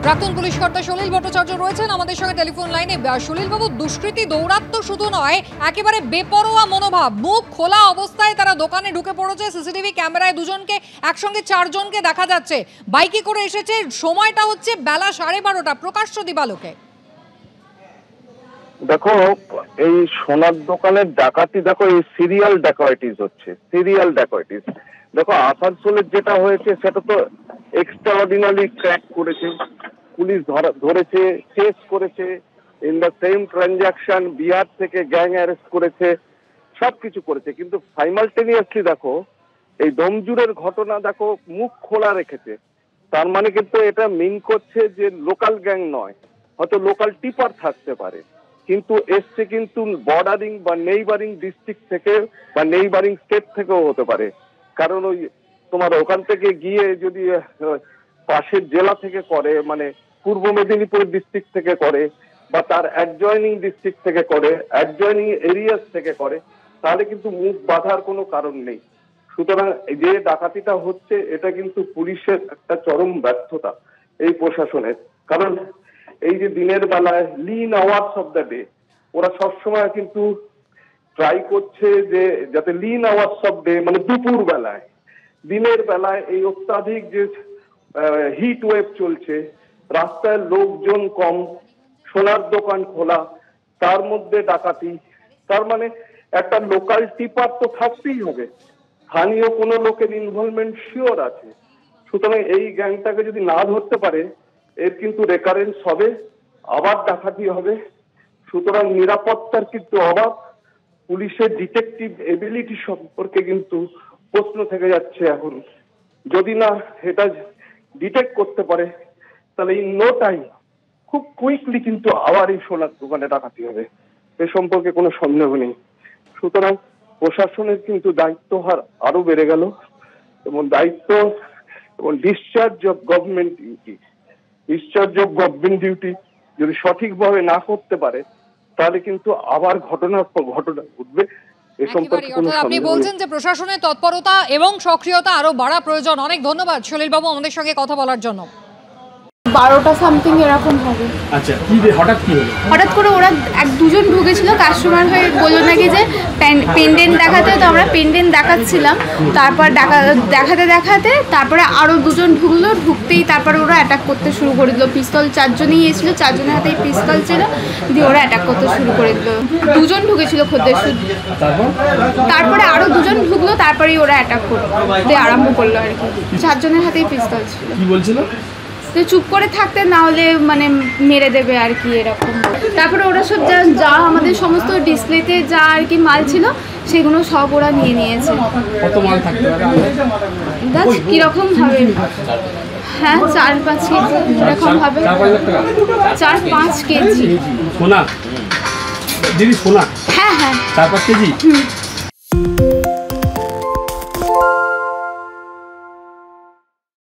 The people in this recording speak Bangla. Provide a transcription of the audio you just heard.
প্রাক্তন পুলিশ কর্তা সলিল ভট্টাচার্য রয়েছেন আমাদের সঙ্গে টেলিফোন লাইনে। সলিল বাবু, দুষ্কৃতী দৌরাত্ম্য শুধু নয়, একেবারে বেপরোয়া মনোভাব, মুখ খোলা অবস্থায় তারা দোকানে ঢুকে পড়েছে। সিসিটিভি ক্যামেরায় দুজনকে, একসঙ্গে চারজনকে দেখা যাচ্ছে। বাইকে করে এসেছে, সময়টা হচ্ছে বেলা 12:30, প্রকাশ্য দিবালোকে। দেখো, এই সোনার দোকানের ডাকাতি, দেখো এই সিরিয়াল ডাকাইটিস হচ্ছে, সিরিয়াল ডাকাইটিস। দেখো আসানসোলের যেটা হয়েছে সেটা তো এক্সট্রাঅর্ডিনারি ক্র্যাক করেছে, পুলিশ ধরেছে, চেস করেছে, in the same transaction Bihar থেকে গ্যাং অ্যারেস্ট করেছে, সবকিছু করেছে। কিন্তু সাইমালটেনিয়াসলি দেখো এই দমজুরের ঘটনা, দেখো মুখ খোলা রেখেছে। তার মানে কিন্তু এটা মিন করছে যে লোকাল গ্যাং নয়, হয়তো লোকাল টিপার থাকতে পারে, কিন্তু এসছে কিন্তু বর্ডারিং বা নেইবারিং ডিস্ট্রিক্ট থেকে বা নেইবারিং স্টেট থেকেও হতে পারে। কারণ ওই তোমার ওখান থেকে গিয়ে যদি পাশের জেলা থেকে করে, মানে পূর্ব মেদিনীপুর ডিস্ট্রিক্ট থেকে করে বা তার অ্যাডজয়নিং ডিস্ট্রিক্ট থেকে করে, অ্যাডজয়নিং এরিয়াস থেকে করে, তাহলে কিন্তু মুখ বাঁধার কোনো কারণ নেই। সুতরাং যে ডাকাতিটা হচ্ছে এটা কিন্তু পুলিশের একটা চরম ব্যর্থতা, এই প্রশাসনের। কারণ এই যে দিনের বেলায় lean hours of the day, ওরা সবসময় কিন্তু ট্রাই করছে যে যাতে লিন আওয়ার্স অফ ডে, মানে দুপুর বেলায়, দিনের বেলায় এই অত্যাধিক যে হিট ওয়েভ চলছে, রাস্তায় লোকজন কম, সোনার দোকান খোলা, তার মধ্যে ডাকাতি। তার মানে একটা লোকাল টিপার তো থাকতেই হবে, স্থানীয় কোনো লোকের ইনভলভমেন্ট শিওর আছে। সুতরাং এই গ্যাংটাকে যদি না ধরতে পারে, এর কিন্তু রেকারেন্স হবে, আবার ডাকাতি হবে। সুতরাং নিরাপত্তার কিন্তু অভাব, পুলিশের ডিটেকটিভ এবিলিটি সম্পর্কে কিন্তু প্রশ্ন থেকে যাচ্ছে এখন। যদি না এটা ডিটেক্ট করতে পারে, তাহলে ইন নো টাইম খুব কুইকলি কিন্তু আবার এই সোনার দোকানে ডাকাতি হবে, এ সম্পর্কে কোনো সন্দেহ নেই। সুতরাং প্রশাসনের কিন্তু দায়িত্ব হার আরো বেড়ে গেল, এবং দায়িত্ব এবং discharge of government duty, discharge of government duty যদি সঠিকভাবে না করতে পারে, তাহলে কিন্তু আবার ঘটনার পর ঘটনা ঘটবে। আপনি বলছেন যে প্রশাসনের তৎপরতা এবং সক্রিয়তা আরো বাড়া প্রয়োজন। অনেক ধন্যবাদ সলিল বাবু আমাদের সঙ্গে কথা বলার জন্য। 12টা সামথিং এরকম হবে। আচ্ছা, কি হঠাৎ কি হলো? হঠাৎ করে ওরা দুজন ঢুকেছিল, কাস্টমার হয়ে বললো নাকি যে পেন্ডেন্ট দেখাতে, তো আমরা পেন্ডেন্ট দেখাচ্ছিলাম। তারপর দেখাতে দেখাতে তারপরে আরও দুজন ঢুকলো, ঢুকতেই তারপরে ওরা অ্যাটাক করতে শুরু করে দিল। পিস্তল, চারজনই এসেছিলো, চারজনের হাতেই পিস্তল ছিল, দিয়ে ওরা অ্যাটাক করতে শুরু করে দিল। দুজন ঢুকেছিল খদ্দের শুধু, তারপরে আরও দুজন ঢুকলো, তারপরেই ওরা অ্যাটাক করতে আরম্ভ করলো আর কি। চারজনের হাতেই পিস্তল ছিল। কি বলছিল? তো চুপ করে থাকতে, না হলে মানে মেরে দেবে আর কি, এরকম। তারপরে ওরা সব যা আমাদের সমস্ত ডিসপ্লেতে যা আর কি মাল ছিল, সেগুলো সব ওরা নিয়ে নিয়েছে। কত মাল থাকতে পারে? কিরকম হবে? হ্যাঁ, 4-5 কেজি এরকম হবে। 4-5 কেজি সোনা দিদি, সোনা? হ্যাঁ হ্যাঁ, 4-5 কেজি।